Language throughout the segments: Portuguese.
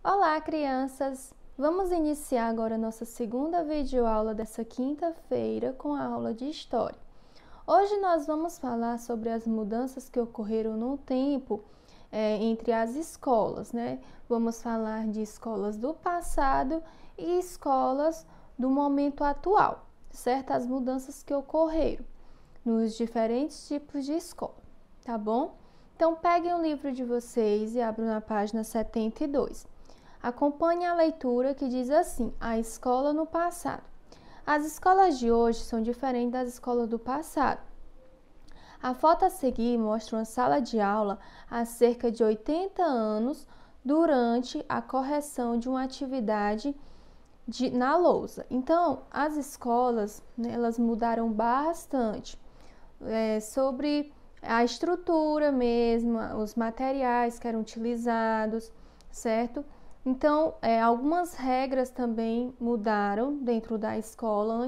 Olá, crianças! Vamos iniciar agora a nossa segunda videoaula dessa quinta-feira com a aula de História. Hoje nós vamos falar sobre as mudanças que ocorreram no tempo entre as escolas, né? Vamos falar de escolas do passado e escolas do momento atual, certo? As mudanças que ocorreram nos diferentes tipos de escola, tá bom? Então, peguem o livro de vocês e abram na página 72. Acompanhe a leitura que diz assim: a escola no passado. As escolas de hoje são diferentes das escolas do passado. A foto a seguir mostra uma sala de aula há cerca de 80 anos durante a correção de uma atividade na lousa. Então, as escolas, né, elas mudaram bastante sobre a estrutura mesmo, os materiais que eram utilizados, certo? Então, algumas regras também mudaram dentro da escola.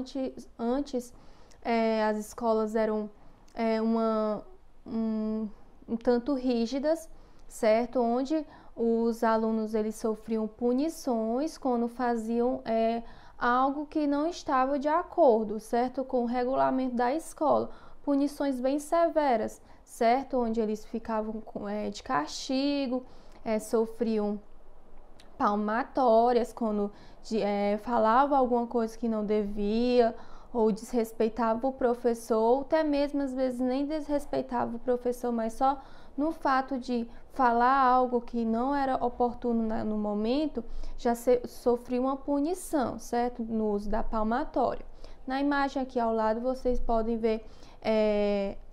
Antes as escolas eram um tanto rígidas, certo? Onde os alunos eles sofriam punições quando faziam algo que não estava de acordo, certo? Com o regulamento da escola. Punições bem severas, certo? Onde eles ficavam de castigo, sofriam palmatórias quando falava alguma coisa que não devia ou desrespeitava o professor, ou até mesmo às vezes nem desrespeitava o professor, mas só no fato de falar algo que não era oportuno no momento, já sofria uma punição, certo? No uso da palmatória. Na imagem aqui ao lado vocês podem ver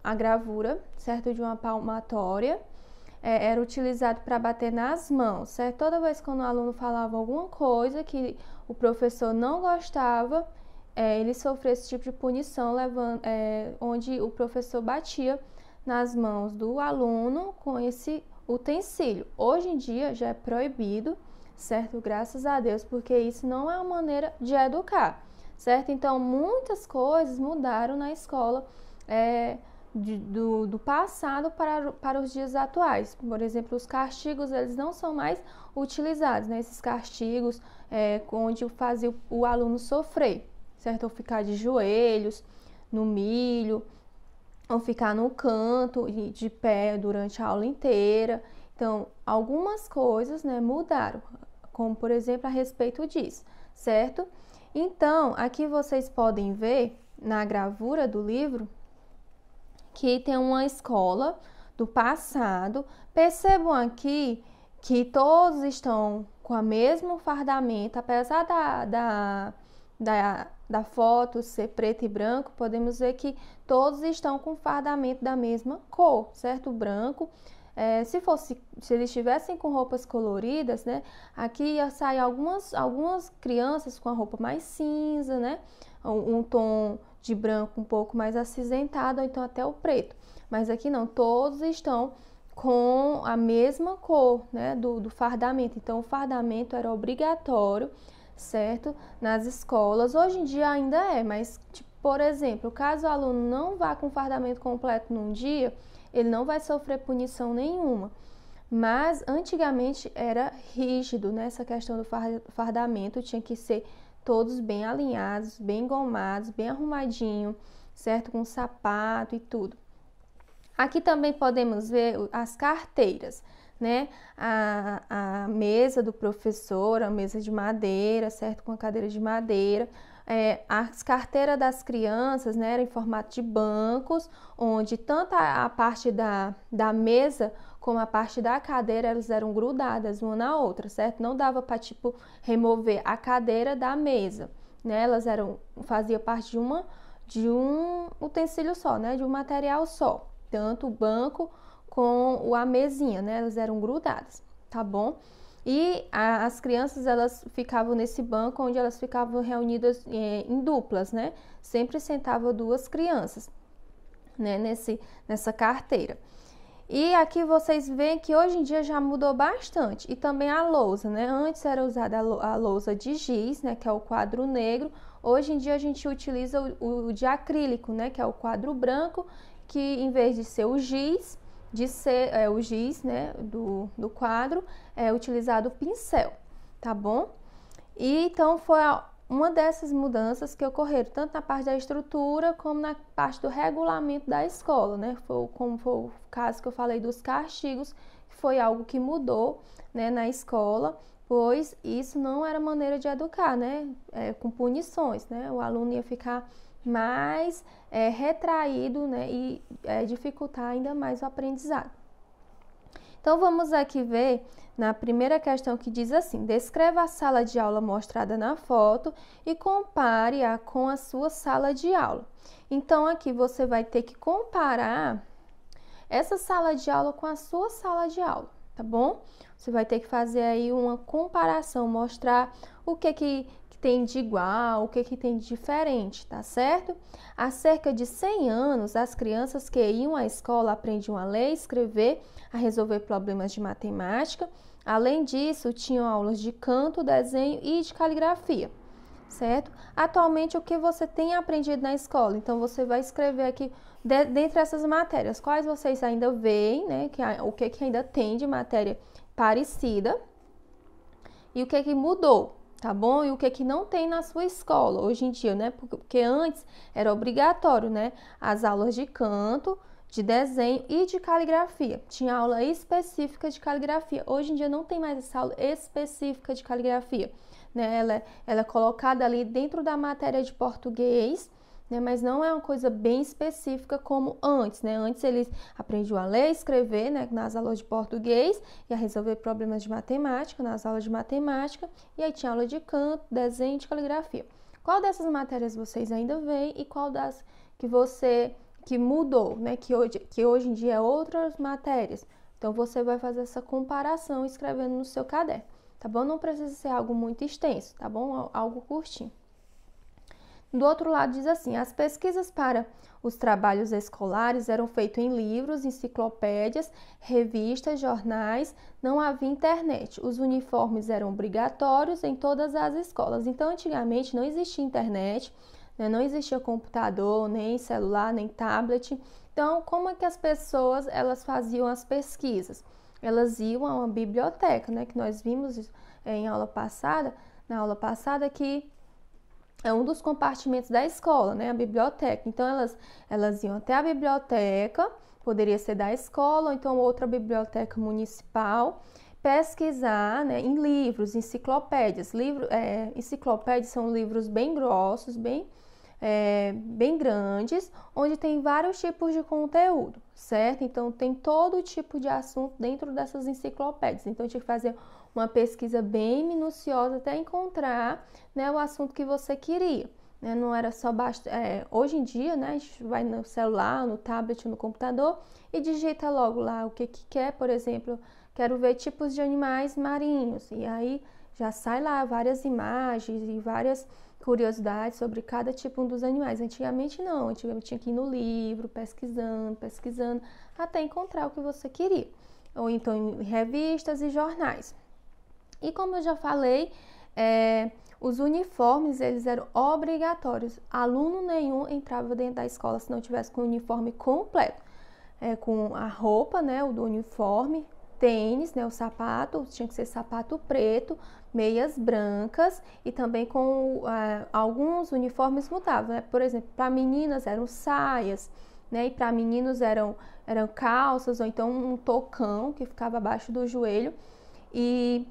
a gravura, certo? De uma palmatória. Era utilizado para bater nas mãos, certo? Toda vez que o aluno falava alguma coisa que o professor não gostava, ele sofria esse tipo de punição, onde o professor batia nas mãos do aluno com esse utensílio. Hoje em dia já é proibido, certo? Graças a Deus, porque isso não é uma maneira de educar, certo? Então, muitas coisas mudaram na escola do passado para os dias atuais. Por exemplo, os castigos eles não são mais utilizados, né? Esses castigos onde fazia o aluno sofrer, certo? Ou ficar de joelhos, no milho, ou ficar no canto e de pé durante a aula inteira. Então, algumas coisas, né, mudaram, como por exemplo a respeito disso, certo? Então, aqui vocês podem ver na gravura do livro que tem uma escola do passado. Percebam aqui que todos estão com o mesmo fardamento, apesar da foto ser preto e branco, podemos ver que todos estão com fardamento da mesma cor, certo? Branco. Se eles estivessem com roupas coloridas, né? Aqui ia sair algumas crianças com a roupa mais cinza, né? Um tom de branco um pouco mais acinzentado, ou então até o preto. Mas aqui não, todos estão com a mesma cor, né? Do fardamento. Então, o fardamento era obrigatório, certo? Nas escolas. Hoje em dia ainda mas, por exemplo, caso o aluno não vá com o fardamento completo num dia, ele não vai sofrer punição nenhuma. Mas antigamente era rígido, né? Essa questão do fardamento tinha que ser todos bem alinhados, bem engomados, bem arrumadinho, certo? Com sapato e tudo. Aqui também podemos ver as carteiras, né? A mesa do professor, a mesa de madeira, certo? Com a cadeira de madeira. As carteiras das crianças, né, eram em formato de bancos, onde tanto a parte da mesa como a parte da cadeira, elas eram grudadas uma na outra, certo? Não dava para, remover a cadeira da mesa, né? Elas fazia parte de um utensílio só, né? De um material só, tanto o banco com a mesinha, né? Elas eram grudadas, tá bom? E as crianças, elas ficavam nesse banco onde elas ficavam reunidas em duplas, né? Sempre sentavam duas crianças, né? Nessa carteira. E aqui vocês veem que hoje em dia já mudou bastante. E também a lousa, né? Antes era usada a lousa de giz, né? Que é o quadro negro. Hoje em dia a gente utiliza o de acrílico, né? Que é o quadro branco, que em vez de ser o giz, o giz, né, do quadro, é utilizado o pincel, tá bom? E então foi uma dessas mudanças que ocorreram, tanto na parte da estrutura como na parte do regulamento da escola, né? Como foi o caso que eu falei dos castigos, que foi algo que mudou, né, na escola, pois isso não era maneira de educar, né? Com punições, né? O aluno ia ficar mais retraído, né? E dificultar ainda mais o aprendizado. Então, vamos aqui ver na primeira questão que diz assim: descreva a sala de aula mostrada na foto e compare-a com a sua sala de aula. Então, aqui você vai ter que comparar essa sala de aula com a sua sala de aula, tá bom? Você vai ter que fazer aí uma comparação, mostrar o que tem de igual, o que tem de diferente, tá certo? Há cerca de 100 anos, as crianças que iam à escola aprendiam a ler, escrever, a resolver problemas de matemática. Além disso, tinham aulas de canto, desenho e de caligrafia, certo? Atualmente, o que você tem aprendido na escola? Então, você vai escrever aqui, dentre essas matérias, quais vocês ainda veem, né? O que ainda tem de matéria parecida e o que mudou, tá bom? E o que não tem na sua escola hoje em dia, né? Porque antes era obrigatório, né? As aulas de canto, de desenho e de caligrafia. Tinha aula específica de caligrafia. Hoje em dia não tem mais essa aula específica de caligrafia, né? Ela é colocada ali dentro da matéria de português, né? Mas não é uma coisa bem específica como antes, né? Antes eles aprendiam a ler, escrever, né? Nas aulas de português e a resolver problemas de matemática, nas aulas de matemática. E aí tinha aula de canto, desenho e de caligrafia. Qual dessas matérias vocês ainda veem e qual das que mudou, né? Que hoje em dia é outras matérias. Então, você vai fazer essa comparação escrevendo no seu caderno, tá bom? Não precisa ser algo muito extenso, tá bom? Algo curtinho. Do outro lado diz assim: as pesquisas para os trabalhos escolares eram feitas em livros, enciclopédias, revistas, jornais, não havia internet. Os uniformes eram obrigatórios em todas as escolas. Então, antigamente não existia internet, né? Não existia computador, nem celular, nem tablet. Então, como é que as pessoas elas faziam as pesquisas? Elas iam a uma biblioteca, né? Que nós vimos na aula passada que é um dos compartimentos da escola, né? A biblioteca. Então, elas iam até a biblioteca, poderia ser da escola ou então outra biblioteca municipal, pesquisar, né, em livros, enciclopédias. Enciclopédias são livros bem grossos, bem grandes, onde tem vários tipos de conteúdo, certo? Então, tem todo tipo de assunto dentro dessas enciclopédias. Então, tinha que fazer uma pesquisa bem minuciosa até encontrar, né, o assunto que você queria. Né? Não era só hoje em dia, né, a gente vai no celular, no tablet, no computador e digita logo lá o que quer. Por exemplo, quero ver tipos de animais marinhos. E aí já sai lá várias imagens e várias curiosidades sobre cada tipo dos animais. Antigamente não, antigamente tinha que ir no livro, pesquisando, até encontrar o que você queria. Ou então em revistas e jornais. E como eu já falei, os uniformes eles eram obrigatórios. Aluno nenhum entrava dentro da escola se não tivesse com o uniforme completo. Com a roupa, né, o do uniforme, tênis, né, o sapato, tinha que ser sapato preto, meias brancas e também com alguns uniformes mudavam, né? Por exemplo, para meninas eram saias, né? E para meninos eram calças ou então um tocão que ficava abaixo do joelho e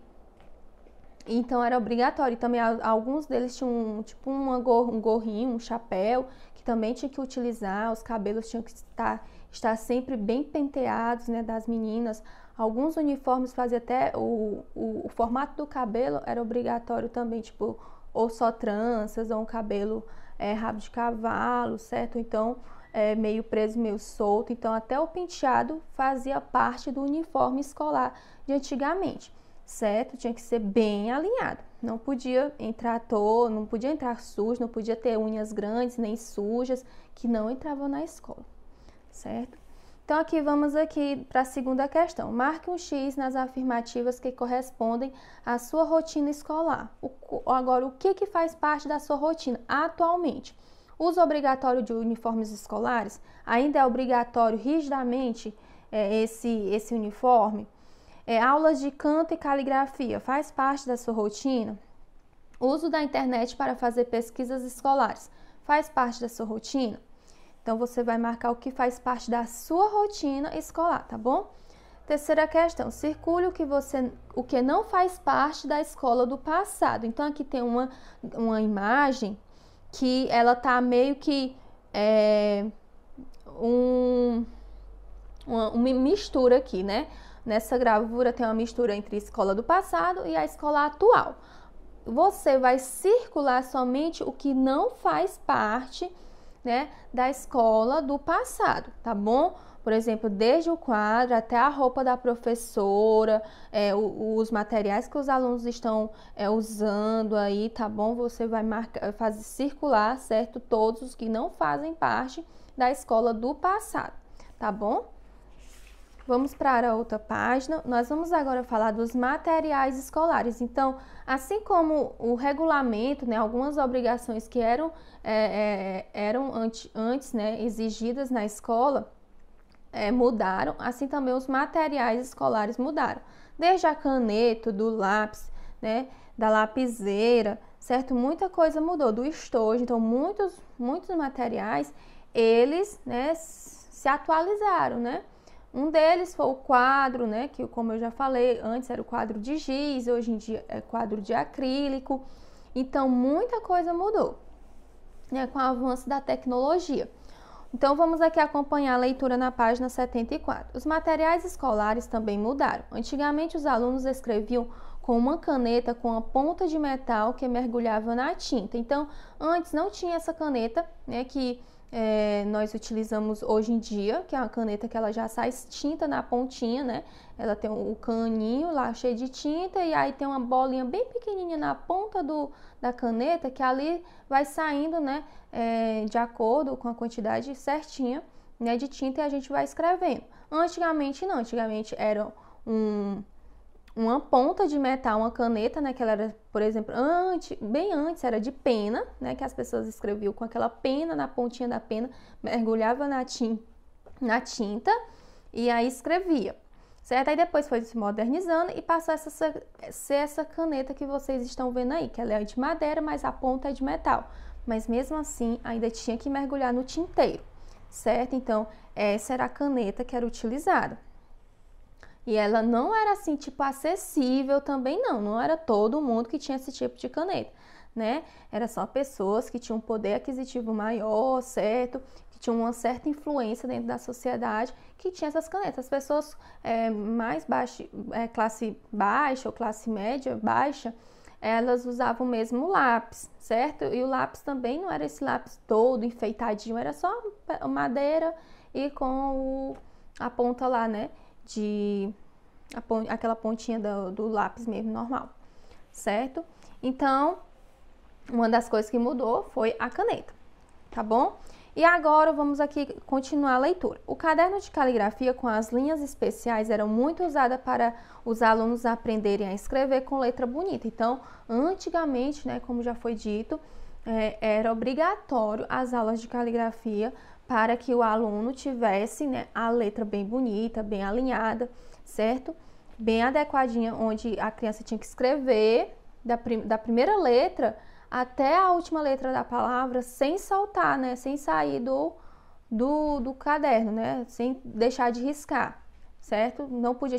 então era obrigatório. E também alguns deles tinham tipo um gorrinho, um chapéu que também tinha que utilizar, os cabelos tinham que estar sempre bem penteados, né, das meninas. Alguns uniformes faziam até o formato do cabelo era obrigatório também, tipo, ou só tranças, ou um cabelo rabo de cavalo, certo? Então, meio preso, meio solto. Então, até o penteado fazia parte do uniforme escolar de antigamente, certo? Tinha que ser bem alinhado. Não podia entrar à toa, não podia entrar sujo, não podia ter unhas grandes nem sujas, que não entravam na escola, certo? Então, aqui vamos para a segunda questão. Marque um X nas afirmativas que correspondem à sua rotina escolar. Agora, o que faz parte da sua rotina atualmente? Uso obrigatório de uniformes escolares? Ainda é obrigatório rigidamente esse uniforme? Aulas de canto e caligrafia, faz parte da sua rotina? Uso da internet para fazer pesquisas escolares, faz parte da sua rotina? Então, você vai marcar o que faz parte da sua rotina escolar, tá bom? Terceira questão, circule o que não faz parte da escola do passado. Então, aqui tem uma imagem que ela tá meio que uma mistura aqui, né? Nessa gravura tem uma mistura entre a escola do passado e a escola atual. Você vai circular somente o que não faz parte, né, da escola do passado, tá bom? Por exemplo, desde o quadro até a roupa da professora, os materiais que os alunos estão usando aí, tá bom? Você vai fazer circular, certo? Todos os que não fazem parte da escola do passado, tá bom? Vamos para a outra página. Nós vamos agora falar dos materiais escolares. Então, assim como o regulamento, né, algumas obrigações que eram antes, né, exigidas na escola, mudaram, assim também os materiais escolares mudaram. Desde a caneta, do lápis, né, da lapiseira, certo? Muita coisa mudou, do estojo. Então, muitos materiais, eles, né, se atualizaram, né? Um deles foi o quadro, né, que como eu já falei, antes era o quadro de giz, hoje em dia é quadro de acrílico. Então, muita coisa mudou, né, com o avanço da tecnologia. Então, vamos aqui acompanhar a leitura na página 74. Os materiais escolares também mudaram. Antigamente, os alunos escreviam com uma caneta com a ponta de metal que mergulhava na tinta. Então, antes não tinha essa caneta, né, que nós utilizamos hoje em dia, que é uma caneta que ela já sai tinta na pontinha, né? Ela tem o caninho lá cheio de tinta e aí tem uma bolinha bem pequenininha na ponta da caneta que ali vai saindo, né? De acordo com a quantidade certinha, né, de tinta e a gente vai escrevendo. Antigamente não, antigamente era uma ponta de metal, uma caneta, né, que ela era, por exemplo, bem antes era de pena, né, que as pessoas escreviam com aquela pena, na pontinha da pena, mergulhava na tinta e aí escrevia, certo? Aí depois foi se modernizando e passou a ser essa caneta que vocês estão vendo aí, que ela é de madeira, mas a ponta é de metal, mas mesmo assim ainda tinha que mergulhar no tinteiro, certo? Então, essa era a caneta que era utilizada. E ela não era assim, tipo, acessível também não era todo mundo que tinha esse tipo de caneta, né? Era só pessoas que tinham um poder aquisitivo maior, certo? Que tinham uma certa influência dentro da sociedade, que tinha essas canetas. As pessoas mais baixas, classe baixa ou classe média baixa, elas usavam mesmo o lápis, certo? E o lápis também não era esse lápis todo enfeitadinho, era só madeira e com a ponta lá, né? Aquela pontinha do lápis mesmo, normal, certo? Então, uma das coisas que mudou foi a caneta, tá bom? E agora vamos aqui continuar a leitura. O caderno de caligrafia com as linhas especiais era muito usada para os alunos aprenderem a escrever com letra bonita. Então, antigamente, né, como já foi dito, era obrigatório as aulas de caligrafia para que o aluno tivesse, né, a letra bem bonita, bem alinhada, certo? Bem adequadinha, onde a criança tinha que escrever da primeira letra até a última letra da palavra sem saltar, né? Sem sair do caderno, né? Sem deixar de riscar, certo? Não podia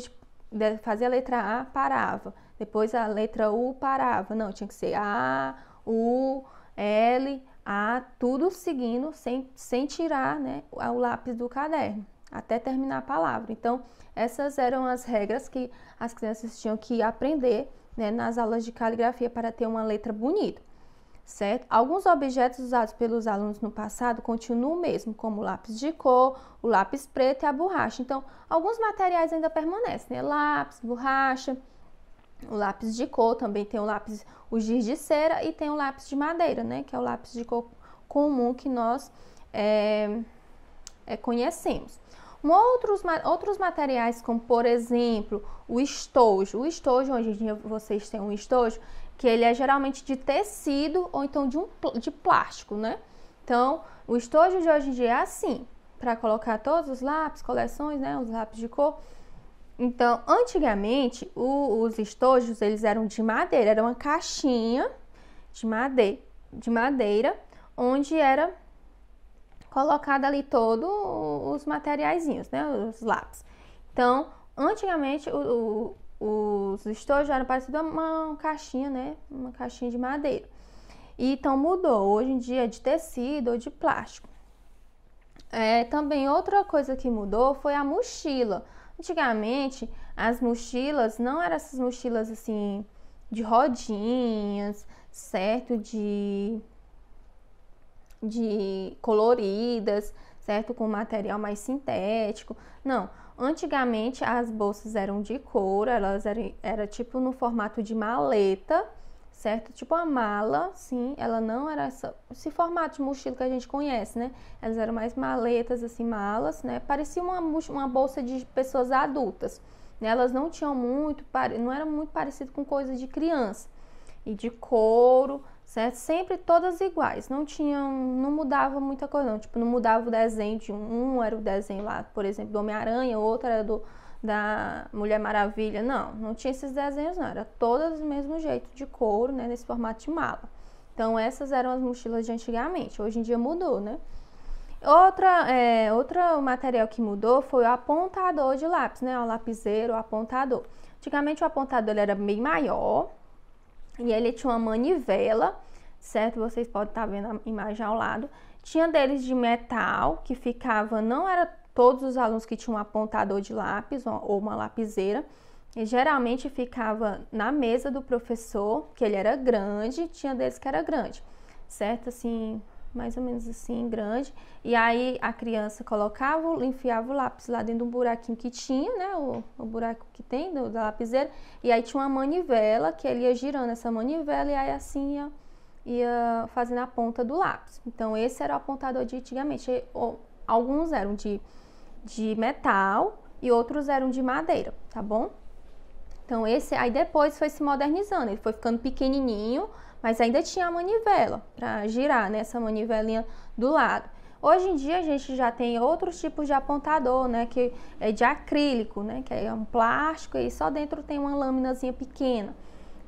fazer a letra A, parava. Depois a letra U, parava. Não, tinha que ser A, U, L, A, tudo seguindo, sem tirar, né, o lápis do caderno, até terminar a palavra. Então, essas eram as regras que as crianças tinham que aprender, né, nas aulas de caligrafia para ter uma letra bonita, certo? Alguns objetos usados pelos alunos no passado continuam o mesmo, como o lápis de cor, o lápis preto e a borracha. Então, alguns materiais ainda permanecem, né? Lápis, borracha, o lápis de cor, também tem o giz de cera e tem o lápis de madeira, né? Que é o lápis de cor comum que nós conhecemos. Outros materiais, como por exemplo, o estojo. O estojo, hoje em dia vocês têm um estojo, que ele é geralmente de tecido ou então de plástico, né? Então, o estojo de hoje em dia é assim, para colocar todos os lápis, coleções, né? Os lápis de cor. Então, antigamente, os estojos, eles eram de madeira, era uma caixinha de madeira, onde era colocado ali todos os materiaizinhos, né, os lápis. Então, antigamente, os estojos eram parecidos a uma caixinha, né, uma caixinha de madeira. E então mudou, hoje em dia é de tecido ou de plástico. Também outra coisa que mudou foi a mochila. Antigamente, as mochilas não eram essas mochilas assim de rodinhas, certo? De coloridas, certo? Com material mais sintético. Não. Antigamente as bolsas eram de couro, elas era tipo no formato de maleta, certo? Tipo uma mala, sim, ela não era esse formato de mochila que a gente conhece, né? Elas eram mais maletas, assim, malas, né? Parecia uma bolsa de pessoas adultas, né? Elas não tinham não era muito parecido com coisa de criança. E de couro, certo? Sempre todas iguais, não mudava muita coisa, não. Tipo, não mudava o desenho de um era o desenho lá, por exemplo, do Homem-Aranha, outro era da Mulher Maravilha, não tinha esses desenhos, não, era todas do mesmo jeito, de couro, né, nesse formato de mala. Então, essas eram as mochilas de antigamente, hoje em dia mudou, né? Outro material que mudou foi o apontador de lápis, né, o lapiseiro, o apontador. Antigamente, o apontador ele era bem maior e ele tinha uma manivela, certo? Vocês podem estar vendo a imagem ao lado. Tinha deles de metal, que ficava, não era todos os alunos que tinham um apontador de lápis ou uma lapiseira, e geralmente ficava na mesa do professor, que ele era grande, tinha deles que era grande, certo? Assim, mais ou menos assim, grande. E aí a criança enfiava o lápis lá dentro de um buraquinho que tinha, né? O buraco que tem da lapiseira, e aí tinha uma manivela, que ele ia girando essa manivela, e aí assim ia fazendo a ponta do lápis. Então, esse era o apontador de antigamente. Alguns eram de metal e outros eram de madeira, tá bom? Então, aí depois foi se modernizando, ele foi ficando pequenininho, mas ainda tinha a manivela para girar, né, essa manivelinha do lado. Hoje em dia a gente já tem outros tipos de apontador, né, que é de acrílico, né, que é um plástico e só dentro tem uma lâminazinha pequena,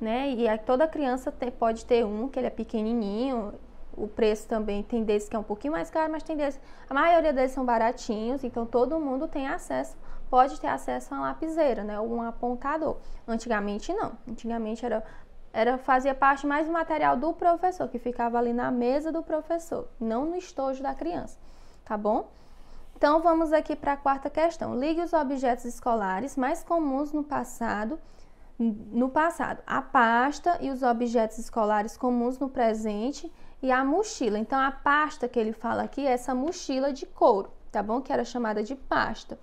né, e aí toda criança pode ter um, que ele é pequenininho. O preço também tem desses que é um pouquinho mais caro, mas tem desses, a maioria deles são baratinhos, então todo mundo tem acesso, pode ter acesso a uma lapiseira, né, ou um apontador. Antigamente não, antigamente fazia parte mais do material do professor, que ficava ali na mesa do professor, não no estojo da criança, tá bom? Então vamos aqui para a quarta questão. Ligue os objetos escolares mais comuns no passado, a pasta e os objetos escolares comuns no presente e a mochila. Então, a pasta que ele fala aqui é essa mochila de couro, tá bom? Que era chamada de pasta,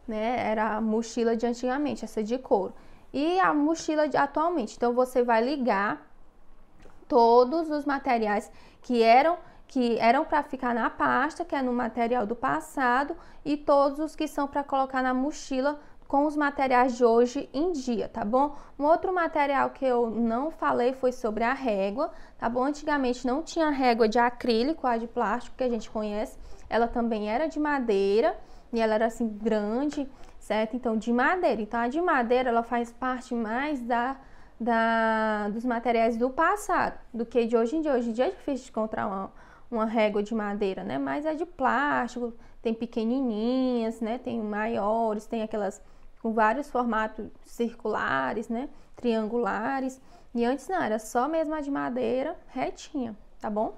né? Era a mochila de antigamente, essa de couro. E a mochila de atualmente. Então, você vai ligar todos os materiais que eram para ficar na pasta, que é no material do passado, e todos os que são para colocar na mochila com os materiais de hoje em dia, tá bom? Um outro material que eu não falei foi sobre a régua, tá bom? Antigamente não tinha régua de acrílico, a de plástico que a gente conhece, ela também era de madeira e ela era assim grande, certo? Então de madeira. Então a de madeira ela faz parte mais dos materiais do passado do que de hoje em dia. Hoje em dia é difícil de encontrar uma régua de madeira, né? Mas é de plástico, tem pequenininhas, né? Tem maiores, tem aquelas com vários formatos circulares, né? Triangulares. E antes não, era só mesmo a de madeira retinha, tá bom?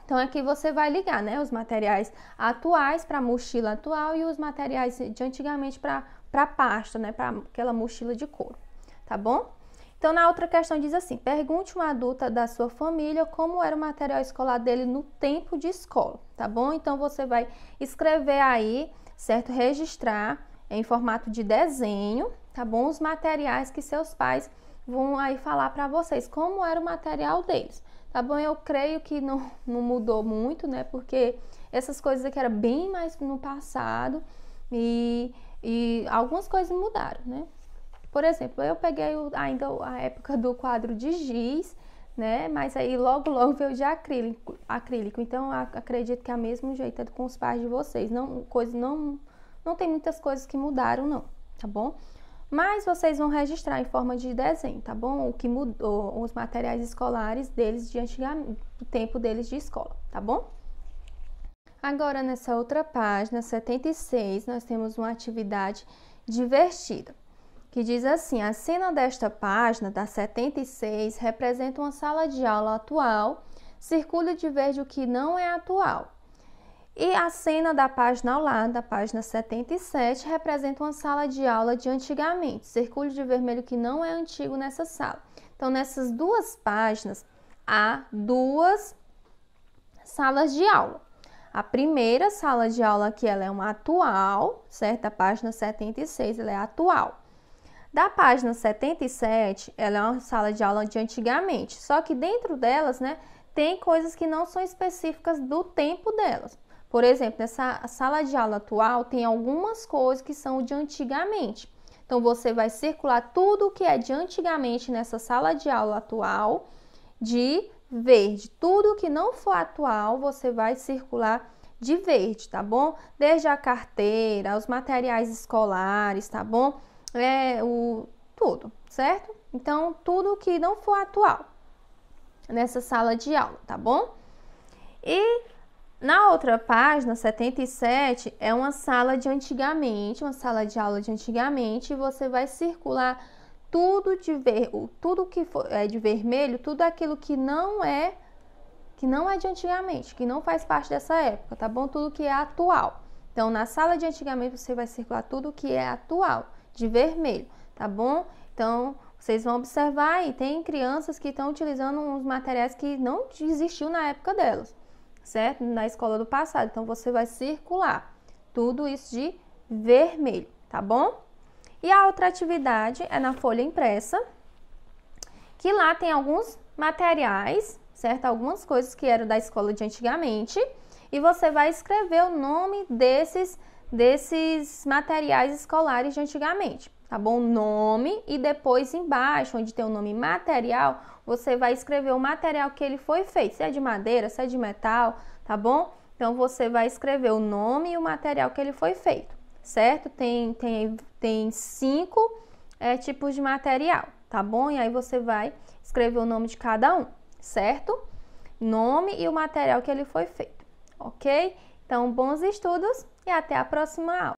Então aqui você vai ligar, né? Os materiais atuais para a mochila atual e os materiais de antigamente para pasta, né? Para aquela mochila de couro, tá bom? Então, na outra questão diz assim: pergunte uma adulta da sua família como era o material escolar dele no tempo de escola, tá bom? Então, você vai escrever aí, certo? Registrar em formato de desenho, tá bom? Os materiais que seus pais vão aí falar para vocês, como era o material deles, tá bom? Eu creio que não mudou muito, né? Porque essas coisas aqui eram bem mais no passado e algumas coisas mudaram, né? Por exemplo, eu peguei ainda a época do quadro de giz, né? Mas aí logo veio de acrílico. Então, acredito que é o mesmo jeito com os pais de vocês. Não tem muitas coisas que mudaram, não. tá bom? Mas vocês vão registrar em forma de desenho, tá bom? O que mudou, os materiais escolares deles de antigamente, do tempo deles de escola, tá bom? Agora, nessa outra página, 76, nós temos uma atividade divertida, que diz assim: a cena desta página, da 76, representa uma sala de aula atual, circule de verde o que não é atual. E a cena da página ao lado, da página 77, representa uma sala de aula de antigamente. Circule de vermelho que não é antigo nessa sala. Então, nessas duas páginas, há duas salas de aula. A primeira sala de aula aqui, ela é uma atual, certo? A página 76, ela é atual. Da página 77, ela é uma sala de aula de antigamente. Só que dentro delas, né, tem coisas que não são específicas do tempo delas. Por exemplo, nessa sala de aula atual, tem algumas coisas que são de antigamente. Então, você vai circular tudo que é de antigamente nessa sala de aula atual de verde. Tudo que não for atual, você vai circular de verde, tá bom? Desde a carteira, os materiais escolares, tá bom? Tudo, certo? Então, tudo que não for atual nessa sala de aula, tá bom? E na outra página, 77, é uma sala de antigamente, uma sala de aula de antigamente, e você vai circular tudo tudo que é de vermelho, tudo aquilo que não é de antigamente, que não faz parte dessa época, tá bom? Tudo que é atual. Então, na sala de antigamente, você vai circular tudo que é atual, de vermelho, tá bom? Então, vocês vão observar aí, tem crianças que estão utilizando uns materiais que não existiam na época delas, certo? Na escola do passado. Então, você vai circular tudo isso de vermelho, tá bom? E a outra atividade é na folha impressa, que lá tem alguns materiais, certo? Algumas coisas que eram da escola de antigamente, e você vai escrever o nome desses materiais escolares de antigamente, tá bom? Nome, e depois embaixo, onde tem o nome material, você vai escrever o material que ele foi feito, se é de madeira, se é de metal, tá bom? Então, você vai escrever o nome e o material que ele foi feito, certo? Tem 5 tipos de material, tá bom? E aí você vai escrever o nome de cada um, certo? Nome e o material que ele foi feito, ok? Então, bons estudos e até a próxima aula.